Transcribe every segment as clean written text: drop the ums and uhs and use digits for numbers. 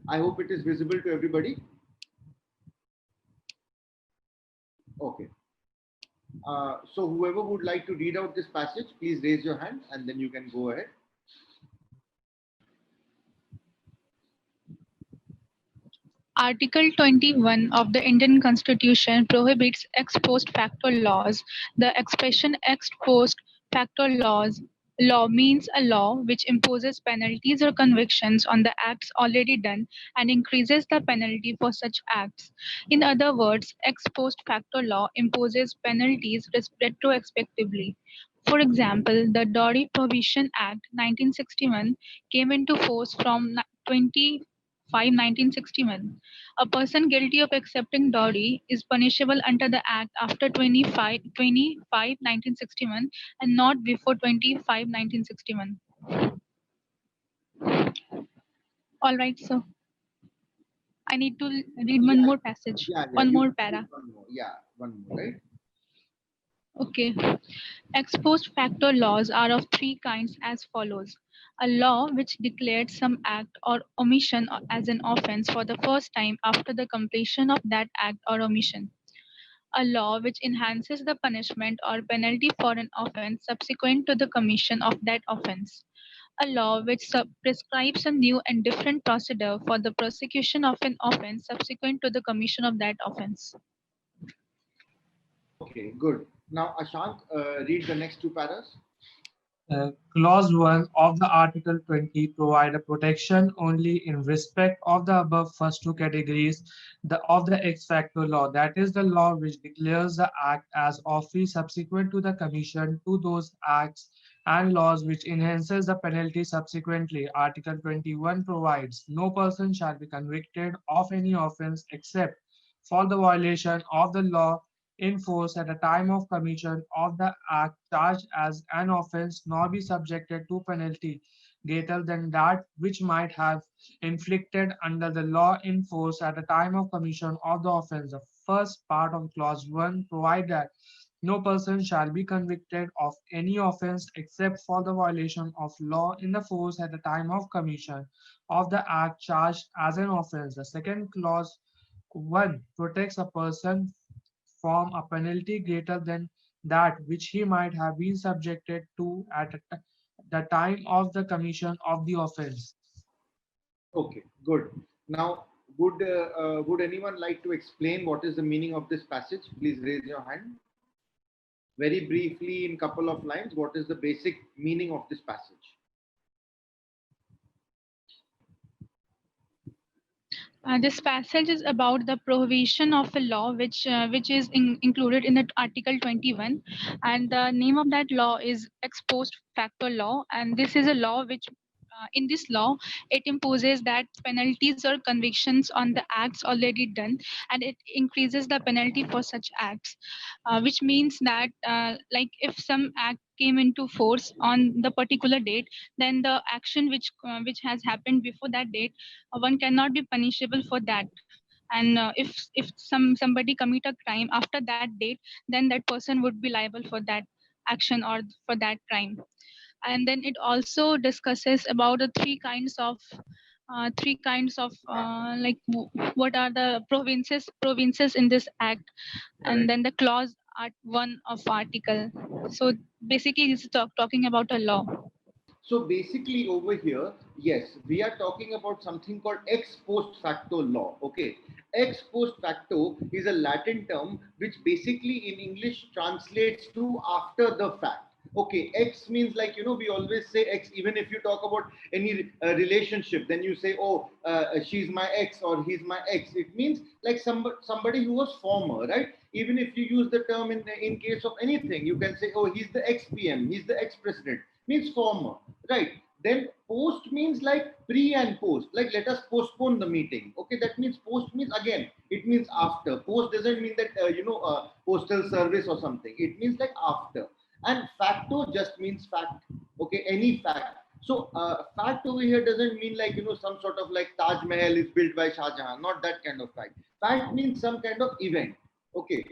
I hope it is visible to everybody. Okay. So whoever would like to read out this passage, please raise your hand and then you can go ahead. Article 21 of the Indian Constitution prohibits ex post facto laws. The expression ex post facto law means a law which imposes penalties or convictions on the acts already done and increases the penalty for such acts. In other words, ex post facto law imposes penalties retrospectively. For example, the Dowry Prohibition Act 1961 came into force from 1961. A person guilty of accepting dowry is punishable under the Act after 1961 and not before 1961. All right, so I need to read one Yeah, more passage, yeah. one You more can do para. one more. Yeah, one more, right? Okay. Ex post facto laws are of three kinds as follows. A law which declared some act or omission as an offense for the first time after the completion of that act or omission. A law which enhances the punishment or penalty for an offense subsequent to the commission of that offense. A law which prescribes a new and different procedure for the prosecution of an offense subsequent to the commission of that offense. Okay, good. Now, Ashank, read the next two paras. Clause 1 of the Article 20 provide a protection only in respect of the above first two categories of the ex facto law, that is the law which declares the act as office subsequent to the commission to those acts, and laws which enhances the penalty subsequently. Article 21 provides no person shall be convicted of any offense except for the violation of the law in force at the time of commission of the act charged as an offence, nor be subjected to penalty greater than that which might have inflicted under the law in force at the time of commission of the offence. The first part of clause 1 provide that no person shall be convicted of any offence except for the violation of law in the force at the time of commission of the act charged as an offence. The second clause 1 protects a person from a penalty greater than that which he might have been subjected to at the time of the commission of the offense. Okay, good. Now, would anyone like to explain what is the meaning of this passage? Please raise your hand. Very briefly, in couple of lines, what is the basic meaning of this passage? This passage is about the prohibition of a law which is included in the Article 21, and the name of that law is ex post facto law, and this is a law which in this law it imposes that penalties or convictions on the acts already done, and it increases the penalty for such acts, which means that like if some act came into force on the particular date, then the action which has happened before that date, one cannot be punishable for that. And if somebody commit a crime after that date, then that person would be liable for that action or for that crime. And then it also discusses about the what are the provinces in this act, and Correct. then the clause art 1 of article. So basically this is talking about a law. So basically over here, yes, we are talking about something called ex post facto law. Okay. Ex post facto is a Latin term which basically in English translates to after the fact. Okay, ex means like, we always say ex, even if you talk about any relationship, then you say, oh, she's my ex or he's my ex. It means like somebody who was former, right? Even if you use the term in case of anything, you can say, oh, he's the ex PM, he's the ex president, means former, right? Then post means like pre and post, like let us postpone the meeting. Okay, that means post means again, it means after. Post doesn't mean that postal service or something. It means like after. And facto just means fact. Okay, any fact. So fact over here doesn't mean like some sort of like Taj Mahal is built by Shah Jahan. Not that kind of fact. Fact means some kind of event. Okay,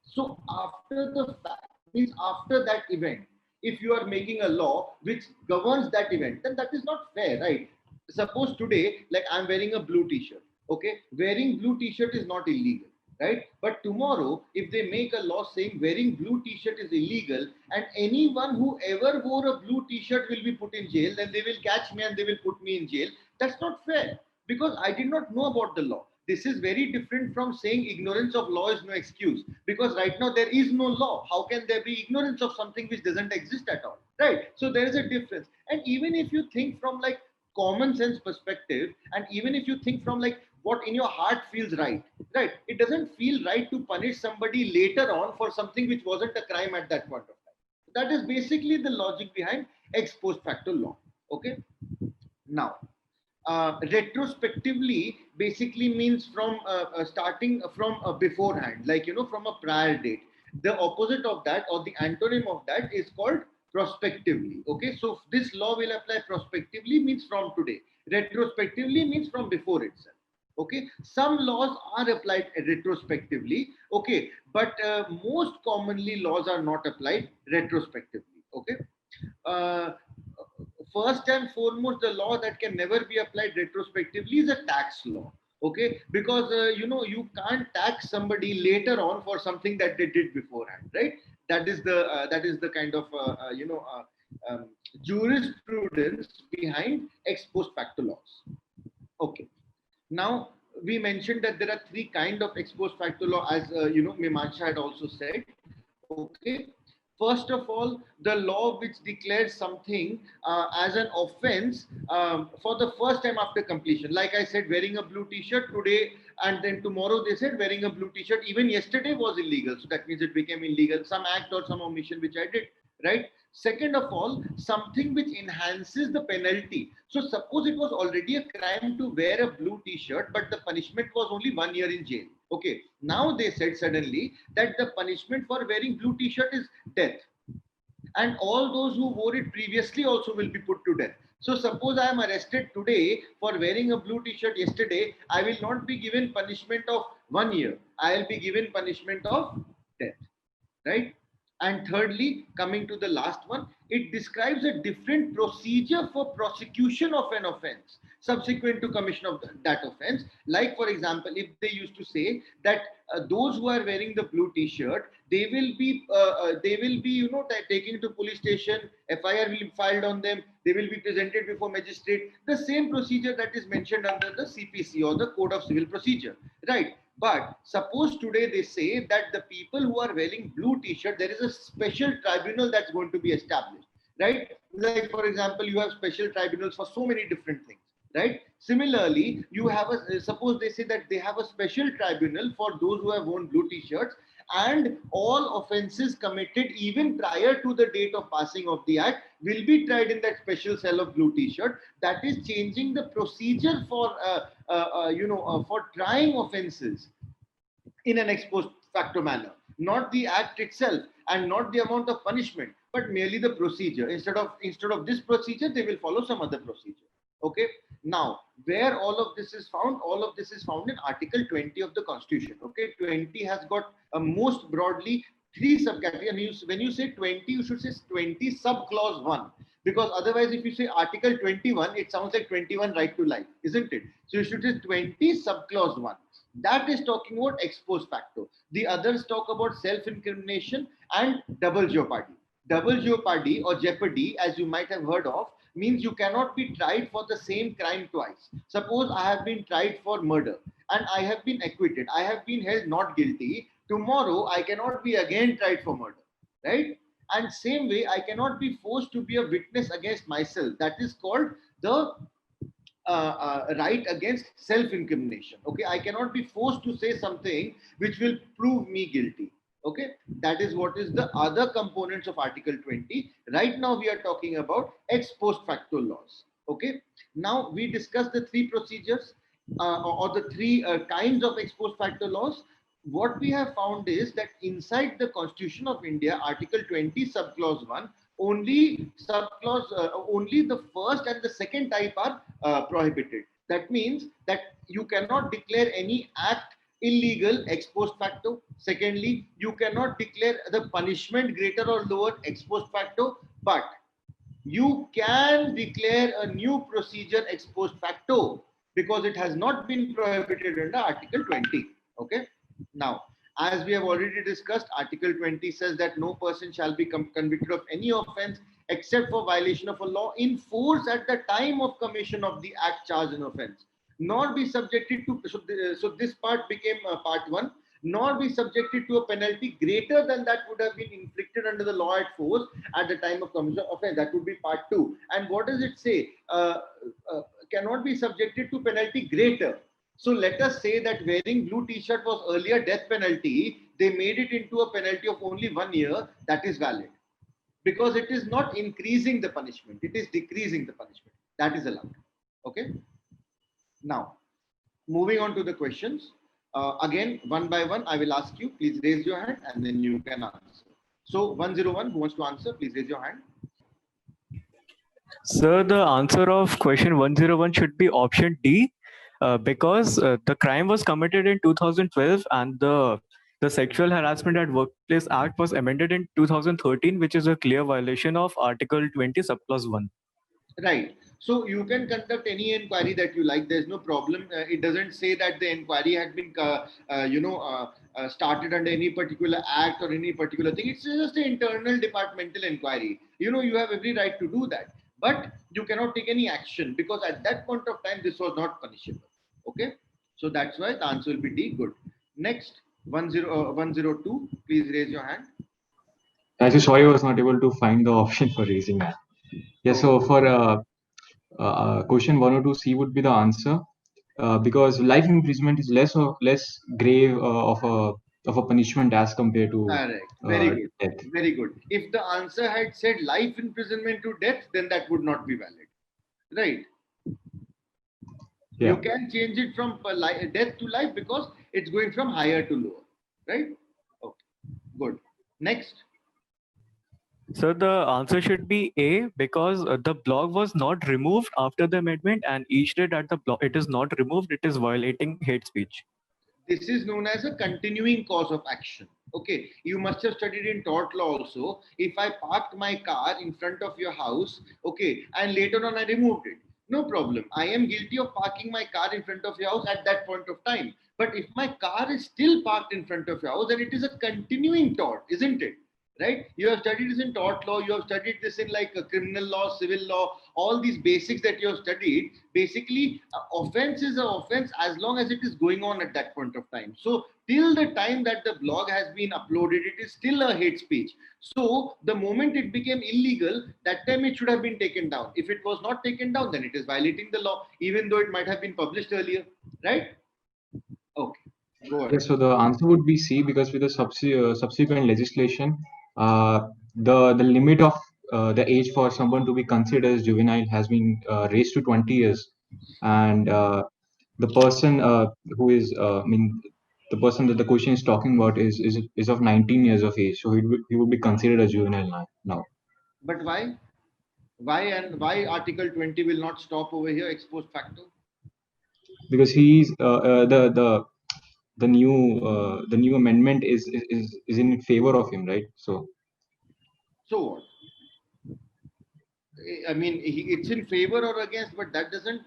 so after the fact means after that event, if you are making a law which governs that event, then that is not fair, right? suppose today, like I'm wearing a blue t-shirt, okay, wearing blue t-shirt is not illegal, right? But tomorrow, if they make a law saying wearing blue t-shirt is illegal, and anyone who ever wore a blue t-shirt will be put in jail, then they will catch me and they will put me in jail. That's not fair, because I did not know about the law. This is very different from saying ignorance of law is no excuse, because right now there is no law. How can there be ignorance of something which doesn't exist at all, right? So there is a difference. And even if you think from like common sense perspective, and even if you think from like what in your heart feels right, right, it doesn't feel right to punish somebody later on for something which wasn't a crime at that point of time. That is basically the logic behind ex post facto law. Okay, now retrospectively basically means from starting from beforehand, like from a prior date. The opposite of that, or the antonym of that, is called prospectively. Okay, so this law will apply prospectively, means from today. Retrospectively means from before itself. Okay, some laws are applied retrospectively, okay, but most commonly laws are not applied retrospectively. Okay, uh, first and foremost, the law that can never be applied retrospectively is a tax law. Okay, because you can't tax somebody later on for something that they did beforehand, right? That is the kind of jurisprudence behind ex post facto laws. Okay, now we mentioned that there are three kind of ex post facto law, as Mimamsa had also said. Okay, first of all, the law which declares something as an offense for the first time after completion. Like I said, wearing a blue t-shirt today, and then tomorrow they said wearing a blue t-shirt even yesterday was illegal. So that means it became illegal. Some act or some omission which I did, right? Second of all, something which enhances the penalty. So suppose it was already a crime to wear a blue t-shirt, but the punishment was only 1 year in jail. Okay, now they said suddenly that the punishment for wearing blue t-shirt is death, and all those who wore it previously also will be put to death. So suppose I am arrested today for wearing a blue t-shirt yesterday, I will not be given punishment of 1 year. I will be given punishment of death, right? And thirdly, coming to the last one, it describes a different procedure for prosecution of an offense subsequent to commission of that offense. Like, for example, if they used to say that those who are wearing the blue t-shirt, they will be taken to police station, FIR will be filed on them, they will be presented before magistrate. The same procedure that is mentioned under the CPC, or the Code of Civil Procedure, right? But suppose today they say that the people who are wearing blue t-shirt, there is a special tribunal that's going to be established, right? Like, for example, you have special tribunals for so many different things, right? Similarly, you have suppose they say that they have a special tribunal for those who have worn blue t-shirts, and all offenses committed even prior to the date of passing of the act will be tried in that special cell of blue t-shirt. That is changing the procedure for for trying offenses in an ex post facto manner, not the act itself and not the amount of punishment, but merely the procedure. Instead of this procedure, they will follow some other procedure. Okay, now where all of this is found, all of this is found in Article 20 of the Constitution. Okay, 20 has got most broadly three subcategories. When you say 20, you should say 20 sub clause 1, because otherwise if you say Article 21, it sounds like 21 right to life, isn't it? So you should say 20 sub clause 1. That is talking about ex post facto. The others talk about self incrimination and double jeopardy. Double jeopardy, or jeopardy, as you might have heard of, means you cannot be tried for the same crime twice. Suppose I have been tried for murder and I have been acquitted, I have been held not guilty. Tomorrow I cannot be again tried for murder, right? And same way, I cannot be forced to be a witness against myself. That is called the right against self-incrimination. Okay, I cannot be forced to say something which will prove me guilty. Okay, that is what is the other components of Article 20. Right now we are talking about ex post facto laws. Okay, now we discussed the three procedures or the three kinds of ex post facto laws. What we have found is that inside the Constitution of India, Article 20 subclause 1, only only the first and the second type are prohibited. That means that you cannot declare any act illegal ex post facto. Secondly, you cannot declare the punishment greater or lower ex post facto, but You can declare a new procedure ex post facto because it has not been prohibited under Article 20. Okay. Now, as we have already discussed, Article 20 says that no person shall be convicted of any offense except for violation of a law in force at the time of commission of the act charged in offense, nor be subjected to. So this part became part one. Nor be subjected to a penalty greater than that would have been inflicted under the law at force at the time of commission of offense. That would be part two. And what does it say? Cannot be subjected to penalty greater. So let us say that wearing blue t-shirt was earlier death penalty. They made it into a penalty of only 1 year. That is valid because it is not increasing the punishment. It is decreasing the punishment. That is allowed. Okay. Now, moving on to the questions. Again, one by one, I will ask you. Please raise your hand and then you can answer. So 101, who wants to answer? Please raise your hand. Sir, the answer of question 101 should be option D, because the crime was committed in 2012 and the Sexual Harassment at Workplace Act was amended in 2013, which is a clear violation of Article 20, subclause 1. Right. So you can conduct any inquiry that you like. There's no problem. It doesn't say that the inquiry had been, started under any particular act or any particular thing. It's just an internal departmental inquiry. You have every right to do that, but you cannot take any action because at that point of time, this was not punishable. Okay. So that's why the answer will be D. Good. Next, 102. Please raise your hand. I just sorry I was not able to find the option for raising hand. Yeah, so for question 102C would be the answer, because life imprisonment is less grave of a punishment as compared to Correct. Very good. death. Very good. If the answer had said life imprisonment to death, then that would not be valid. Right. Yeah. You can change it from death to life because it's going from higher to lower. Right. Okay. Good. Next. So the answer should be A, because the blog was not removed after the amendment, and each day that the blog it is not removed, it is violating hate speech. This is known as a continuing cause of action. Okay, you must have studied in tort law also. If I parked my car in front of your house, okay, and later on I removed it, no problem. I am guilty of parking my car in front of your house at that point of time. But if my car is still parked in front of your house, then it is a continuing tort, isn't it? Right? You have studied this in tort law, you have studied this in like a criminal law, civil law, all these basics that you have studied. Basically, offense is an offense as long as it is going on at that point of time. So till the time that the blog has been uploaded, it is still a hate speech. So the moment it became illegal, that time it should have been taken down. If it was not taken down, then it is violating the law, even though it might have been published earlier, right? Okay, go ahead. Yeah, so the answer would be C, because with the subsequent legislation, the limit of the age for someone to be considered as juvenile has been raised to 20 years, and the person who is the person that the question is talking about is of 19 years of age, so he would be considered a juvenile now. But why? Why Article 20 will not stop over here, ex post facto? Because he's the new amendment is in favor of him, right? So what? I mean, it's in favor or against, but that doesn't.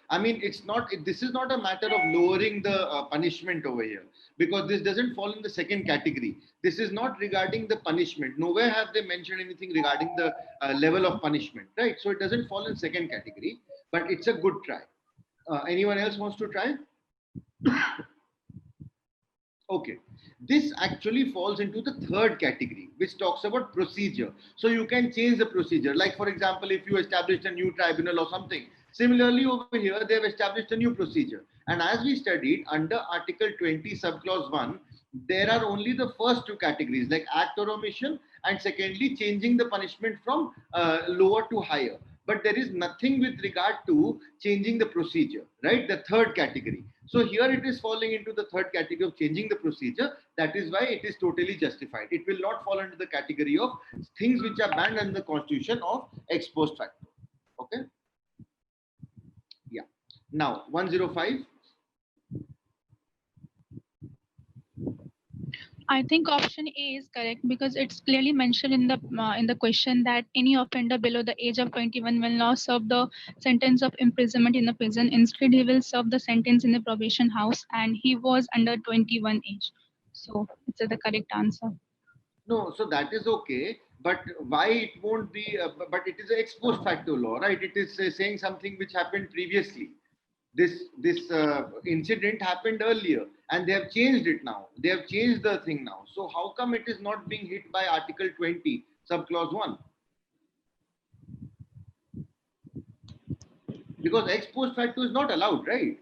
I mean, it's not. This is not a matter of lowering the punishment over here, because this doesn't fall in the second category. This is not regarding the punishment. Nowhere have they mentioned anything regarding the level of punishment, right? So it doesn't fall in second category, but it's a good try. Anyone else wants to try? Okay, this actually falls into the third category, which talks about procedure. So you can change the procedure. Like, for example, if you established a new tribunal or something. Similarly, over here, they have established a new procedure. And as we studied, under Article 20, subclause 1, there are only the first two categories, like act or omission, and secondly, changing the punishment from lower to higher. But there is nothing with regard to changing the procedure, right? The third category. So here it is falling into the third category of changing the procedure. That is why it is totally justified. It will not fall under the category of things which are banned under the constitution of ex post facto. Okay. Yeah. Now 105. I think option A is correct because it's clearly mentioned in the question that any offender below the age of 21 will not serve the sentence of imprisonment in the prison. Instead, he will serve the sentence in the probation house, and he was under 21 age. So it's the correct answer. No, so that is okay. But why it won't be? But it is an ex post facto law, right? It is saying something which happened previously. This incident happened earlier, and they have changed it now. They have changed the thing now. So how come it is not being hit by Article 20, subclause 1? Because ex post facto is not allowed, right?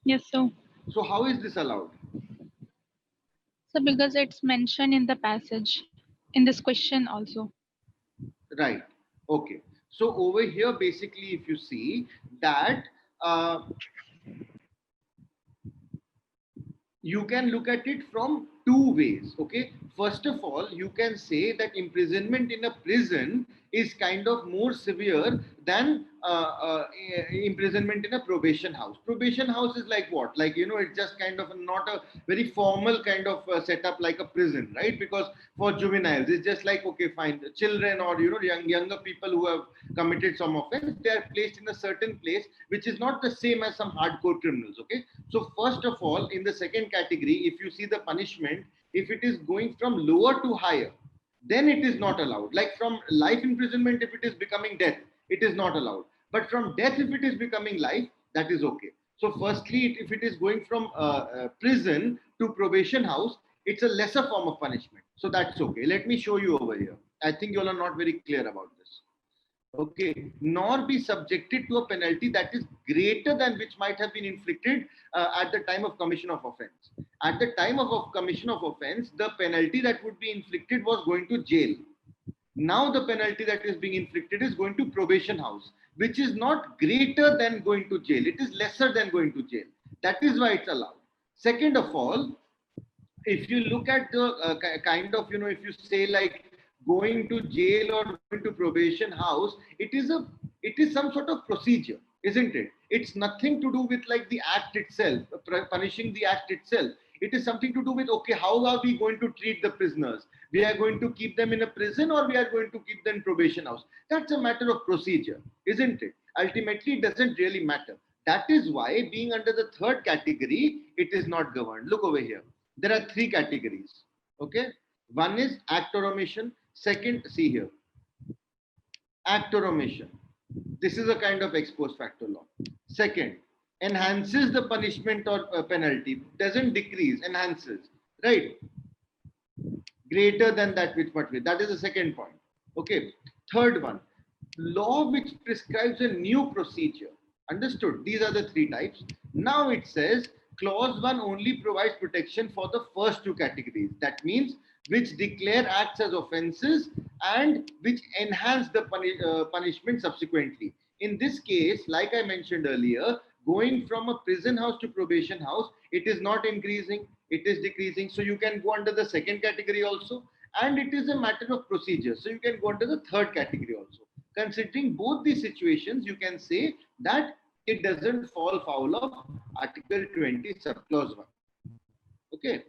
Yes, so So how is this allowed? because it's mentioned in the passage in this question also. Right. Okay. So over here, basically, if you see that you can look at it from two ways. Okay. First of all, you can say that imprisonment in a prison is kind of more severe than imprisonment in a probation house. Probation house is like what? Like, it's just kind of not a very formal kind of setup like a prison, right? Because for juveniles, it's just like, okay, fine, the children or, younger people who have committed some offense, they are placed in a certain place, which is not the same as some hardcore criminals, okay? So first of all, in the second category, if you see the punishment, if it is going from lower to higher, then it is not allowed. Like from life imprisonment, if it is becoming death, it is not allowed. But from death, if it is becoming life, that is okay. So firstly, if it is going from prison to probation house, it's a lesser form of punishment. So that's okay. Let me show you over here. I think you all are not very clear about this. Okay, nor be subjected to a penalty that is greater than which might have been inflicted at the time of commission of offense. At the time of commission of offense, the penalty that would be inflicted was going to jail. Now the penalty that is being inflicted is going to probation house, which is not greater than going to jail. It is lesser than going to jail. That is why it's allowed. Second of all, if you look at the kind of, if you say like going to jail or going to probation house, it is some sort of procedure, isn't it? It's nothing to do with like the act itself, punishing the act itself. It is something to do with, okay, how are we going to treat the prisoners? We are going to keep them in a prison or we are going to keep them in probation house. That's a matter of procedure, isn't it? Ultimately, it doesn't really matter. That is why being under the third category, it is not governed. Look over here. There are three categories. Okay. One is act or omission. Second, see here. Act or omission. This is a kind of ex post facto law. Second, enhances the punishment or penalty. Doesn't decrease, enhances. Right? Greater than that which what with. That is the second point. Okay. Third one, law which prescribes a new procedure. Understood? These are the three types. Now it says clause 1 only provides protection for the first two categories. That means which declare acts as offenses and which enhance the punishment subsequently. In this case, like I mentioned earlier, going from a prison house to probation house, it is not increasing, it is decreasing. So you can go under the second category also. And it is a matter of procedure. So you can go under the third category also. Considering both these situations, you can say that it doesn't fall foul of Article 20 subclause 1. Okay.